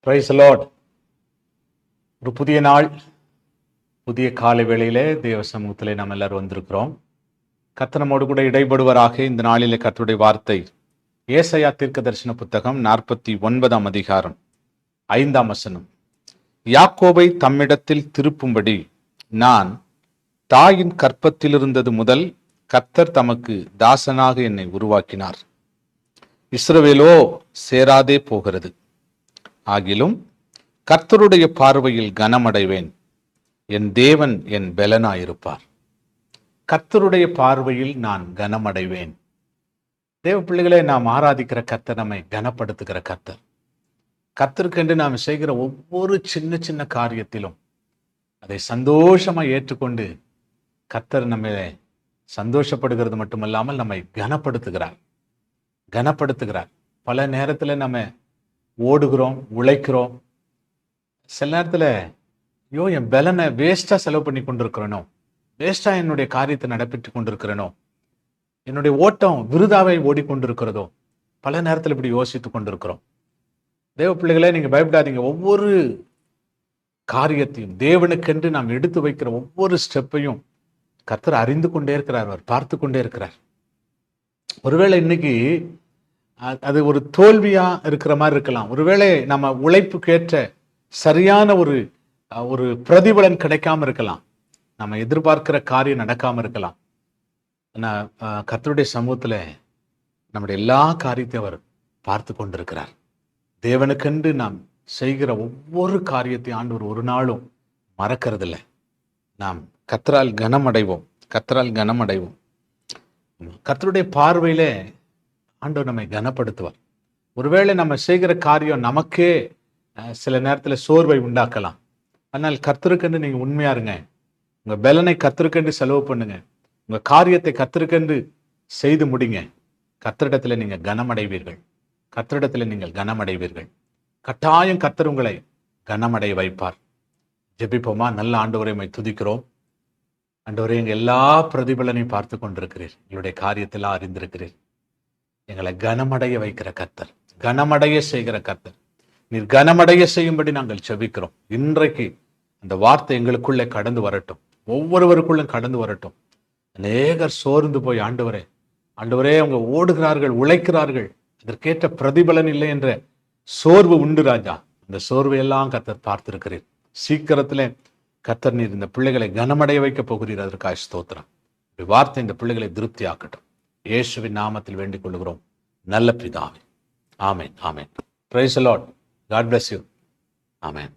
Price the Lord. ஒரு புதிய நாள், புதிய காலை வேளையிலே தேவ சமூகத்திலே நாம் எல்லாரும் வந்திருக்கிறோம். கர்த்தர் நம்மோடு கூட இடைபடுவராக. இந்த நாளிலே கர்த்தருடைய வார்த்தை ஏசாயா தீர்க்கதரிசன புத்தகம் 49 அதிகாரம் 5 வசனம். யாக்கோபை தம்மிடத்தில் திருப்பும்படி நான் தாயின் கற்பத்தில் இருந்தது முதல் கர்த்தர் தமக்கு தாசனாக என்னை உருவாக்கினார். இஸ்ரவேலோ சேராதே போகிறது. ஆகிலும் கர்த்தருடைய பார்வையில் கனமடைவேன். என் தேவன் என் பெலனாயிருப்பார். கர்த்தருடைய பார்வையில் நான் கனமடைவேன். தேவ பிள்ளைகளே, நாம் ஆராதிக்கிற கர்த்தர் நம்மை கனப்படுத்துகிற கர்த்தர். கர்த்தருக்கென்று நாம் செய்கிற ஒவ்வொரு சின்ன சின்ன காரியத்திலும் அதை சந்தோஷமா ஏற்றுக்கொண்டு கர்த்தர் நம்மை சந்தோஷப்படுகிறது மட்டுமல்லாமல் நம்மை கனப்படுத்துகிறார். பல நேரத்தில் நம்ம ஓடுகிறோம், உழைக்கிறோம். சில நேரத்தில் என் பலனை வேஸ்டா செலவு பண்ணி கொண்டிருக்கிறேனோ, வேஸ்டா என்னுடைய காரியத்தை நடைபெற்று கொண்டிருக்கிறேனோ, என்னுடைய ஓட்டம் விருதாவை ஓடிக்கொண்டிருக்கிறதோ, பல நேரத்தில் இப்படி யோசித்து கொண்டிருக்கிறோம். தேவ பிள்ளைகளே, நீங்க பயப்படாதீங்க. ஒவ்வொரு காரியத்தையும் தேவனுக்கென்று நாம் எடுத்து வைக்கிற ஒவ்வொரு ஸ்டெப்பையும் கர்த்தர் அறிந்து கொண்டே இருக்கிறார், அவர் பார்த்து கொண்டே இருக்கிறார். ஒருவேளை இன்னைக்கு அது ஒரு தோல்வியா இருக்கிற மாதிரி இருக்கலாம். ஒருவேளை நம்ம உழைப்புக்கேற்ற சரியான ஒரு பிரதிபலன் கிடைக்காம இருக்கலாம். நம்ம எதிர்பார்க்கிற காரியம் நடக்காம இருக்கலாம். கர்த்தருடைய சமூகத்துல நம்முடைய எல்லா காரியத்தையும் அவர் பார்த்து கொண்டிருக்கிறார். தேவனுக்கென்று நாம் செய்கிற ஒவ்வொரு காரியத்தையும் ஆண்டவர் ஒரு நாளும் மறக்கிறதில்லை. நாம் கர்த்தரால் கனமடைவோம். கர்த்தருடைய பார்வையிலே ஆண்டவர் நம்மை கனப்படுத்துவார். ஒருவேளை நம்ம செய்கிற காரியம் நமக்கே சில நேரத்தில் சோர்வை உண்டாக்கலாம். ஆனால் கர்த்தருக்கென்று நீங்க உண்மையா இருங்க. உங்க பலனை கர்த்தருக்கென்று செலவு பண்ணுங்க. உங்க காரியத்தை கர்த்தருக்கென்று செய்து முடிங்க. கர்த்தரிடத்துல நீங்கள் கனமடைவீர்கள். கட்டாயம் கர்த்தர் உங்களை கனமடைய வைப்பார். ஜெபிப்போமா? நல்ல ஆண்டவரை உம்மை துதிக்கிறோம். ஆண்டவரே, எங்க எல்லா பிரதிபலனையும் பார்த்து கொண்டிருக்கிறீர். எங்களுடைய காரியத்தெல்லாம் அறிந்திருக்கிறீர். எங்களை கனமடைய வைக்கிற கர்த்தர், கனமடைய செய்கிற கர்த்தர். நீர் கனமடைய செய்யும்படி நாங்கள் ஜெபிக்கிறோம். இன்றைக்கு அந்த வார்த்தை எங்களுக்குள்ளே கடந்து வரட்டும், ஒவ்வொருவருக்குள்ளும் கடந்து வரட்டும். அநேகர் சோர்ந்து போய் ஆண்டவரே அவங்க ஓடுகிறார்கள், உழைக்கிறார்கள், அதற்கேற்ற பிரதிபலன் இல்லை என்ற சோர்வு உண்டு ராஜா. அந்த சோர்வையெல்லாம் கர்த்தர் பார்த்திருக்கிறீர். சீக்கிரத்திலே கர்த்தர் நீர் இந்த பிள்ளைகளை கனமடைய வைக்க போகிறீர். அதற்காக ஸ்தோத்திரம். வார்த்தை இந்த பிள்ளைகளை திருப்தி ஆக்கட்டும். இயேசுவின் நாமத்தில் வேண்டிக் கொள்கிறோம் நல்ல பிதாவே. ஆமென். Praise the Lord. God bless you. Amen.